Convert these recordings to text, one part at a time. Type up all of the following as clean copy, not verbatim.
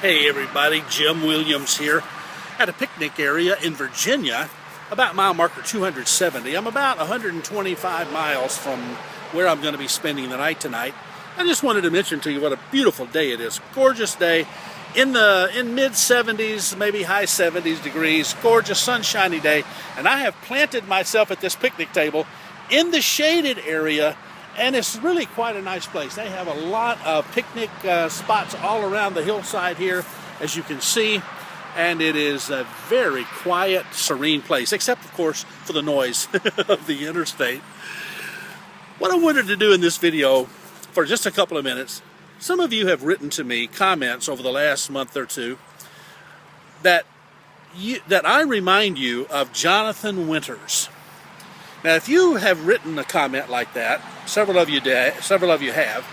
Hey everybody, Jim Williams here at a picnic area in Virginia, about mile marker 270. I'm about 125 miles from where I'm going to be spending the night tonight. I just wanted to mention to you what a beautiful day it is. Gorgeous day in mid 70s, maybe high 70s degrees. Gorgeous sunshiny day, and I have planted myself at this picnic table in the shaded area. And it's really quite a nice place. They have a lot of picnic spots all around the hillside here, as you can see. And it is a very quiet, serene place, except, of course, for the noise of the interstate. What I wanted to do in this video, for just a couple of minutes, some of you have written to me comments over the last month or two that I remind you of Jonathan Winters. Now, if you have written a comment like that, several of you have,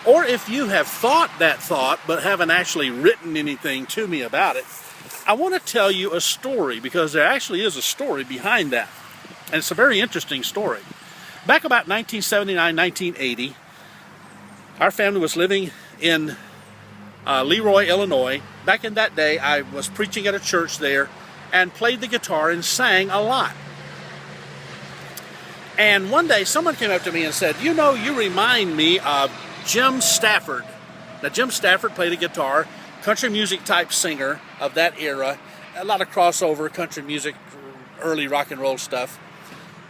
or if you have thought that thought but haven't actually written anything to me about it, I want to tell you a story, because there actually is a story behind that. And it's a very interesting story. Back about 1979, 1980, our family was living in Leroy, Illinois. Back in that day, I was preaching at a church there and played the guitar and sang a lot. And one day, someone came up to me and said, you know, you remind me of Jim Stafford. Now, Jim Stafford played a guitar, country music type singer of that era, a lot of crossover country music, early rock and roll stuff.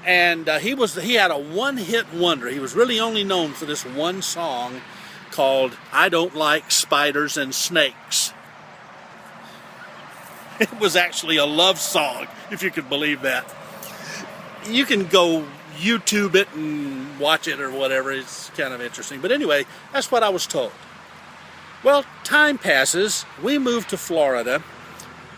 And he had a one-hit wonder. He was really only known for this one song called I Don't Like Spiders and Snakes. It was actually a love song, if you could believe that. You can go YouTube it and watch it or whatever. It's kind of interesting. But anyway, that's what I was told. Well, time passes. We moved to Florida.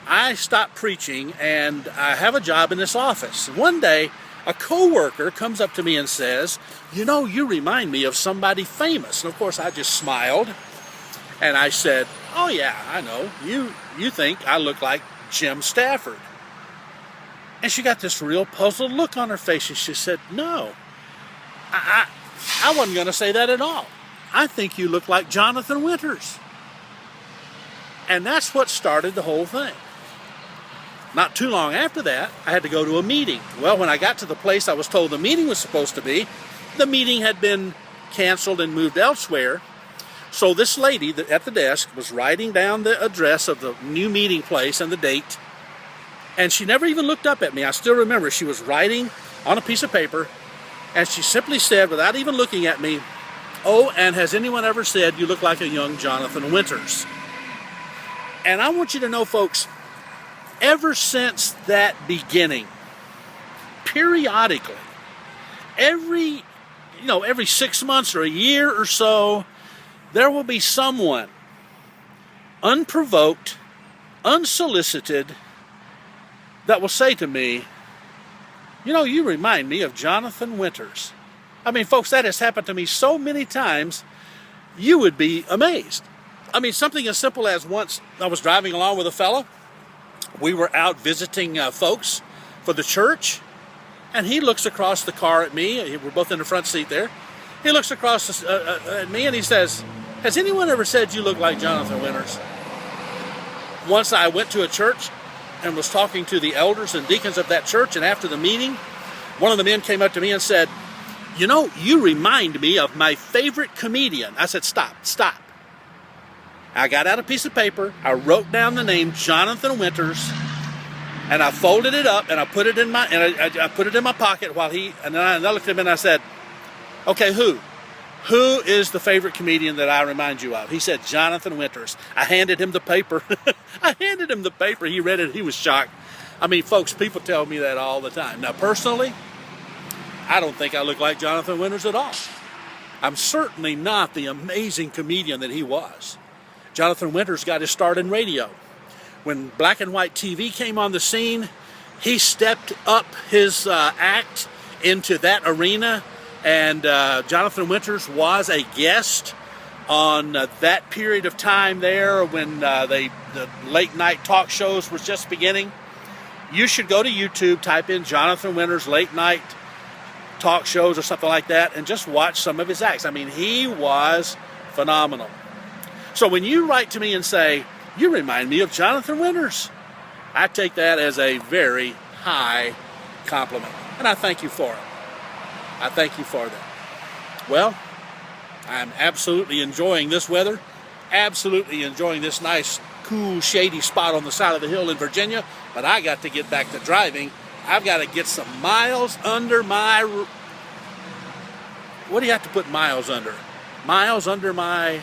I stopped preaching, and I have a job in this office. One day, a coworker comes up to me and says, you know, you remind me of somebody famous. And of course, I just smiled. And I said, oh yeah, I know. You think I look like Jim Stafford. And she got this real puzzled look on her face, and she said, no, I wasn't going to say that at all. I think you look like Jonathan Winters. And that's what started the whole thing. Not too long after that, I had to go to a meeting. Well, when I got to the place I was told the meeting was supposed to be, the meeting had been canceled and moved elsewhere. So this lady at the desk was writing down the address of the new meeting place and the date. And she never even looked up at me. I still remember she was writing on a piece of paper, and she simply said, without even looking at me, oh, and has anyone ever said you look like a young Jonathan Winters? And I want you to know, folks, ever since that beginning, periodically, every 6 months or a year or so, there will be someone, unprovoked, unsolicited, that will say to me, you know, you remind me of Jonathan Winters. I mean, folks, that has happened to me so many times, you would be amazed. I mean, something as simple as once I was driving along with a fellow. We were out visiting folks for the church, and he looks across the car at me. We're both in the front seat there. He looks across at me, and he says, has anyone ever said you look like Jonathan Winters? Once I went to a church and was talking to the elders and deacons of that church, and after the meeting, one of the men came up to me and said, you know, you remind me of my favorite comedian. I said, stop. I got out a piece of paper, I wrote down the name Jonathan Winters, and I folded it up and I put it in my pocket and then I looked at him and I said, okay, who is the favorite comedian that I remind you of? He said, Jonathan Winters. I handed him the paper. He read it. He was shocked. I mean, folks, people tell me that all the time. Now, personally, I don't think I look like Jonathan Winters at all. I'm certainly not the amazing comedian that he was. Jonathan Winters got his start in radio. When black and white TV came on the scene, he stepped up his act into that arena. And Jonathan Winters was a guest on that period of time there when the late night talk shows was just beginning. You should go to YouTube, type in Jonathan Winters late night talk shows or something like that, and just watch some of his acts. I mean, he was phenomenal. So when you write to me and say, You remind me of Jonathan Winters. I take that as a very high compliment, and I thank you for it. I thank you for that. Well, I'm absolutely enjoying this weather, absolutely enjoying this nice, cool, shady spot on the side of the hill in Virginia, but I got to get back to driving. I've got to get some miles under my... What do you have to put miles under? Miles under my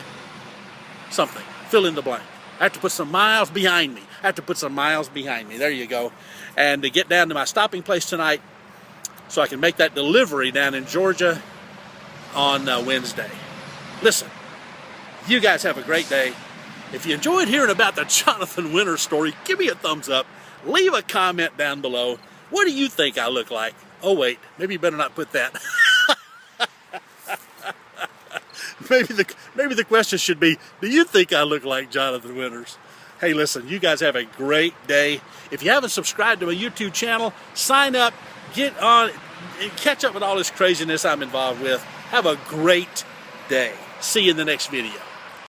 something. Fill in the blank. I have to put some miles behind me. I have to put some miles behind me. There you go. And to get down to my stopping place tonight so I can make that delivery down in Georgia on Wednesday. Listen, you guys have a great day. If you enjoyed hearing about the Jonathan Winters story, give me a thumbs up. Leave a comment down below. What do you think I look like? Oh, wait. Maybe you better not put that. Maybe the question should be, do you think I look like Jonathan Winters? Hey, listen, you guys have a great day. If you haven't subscribed to my YouTube channel, sign up, get on, and catch up with all this craziness I'm involved with. Have a great day. See you in the next video.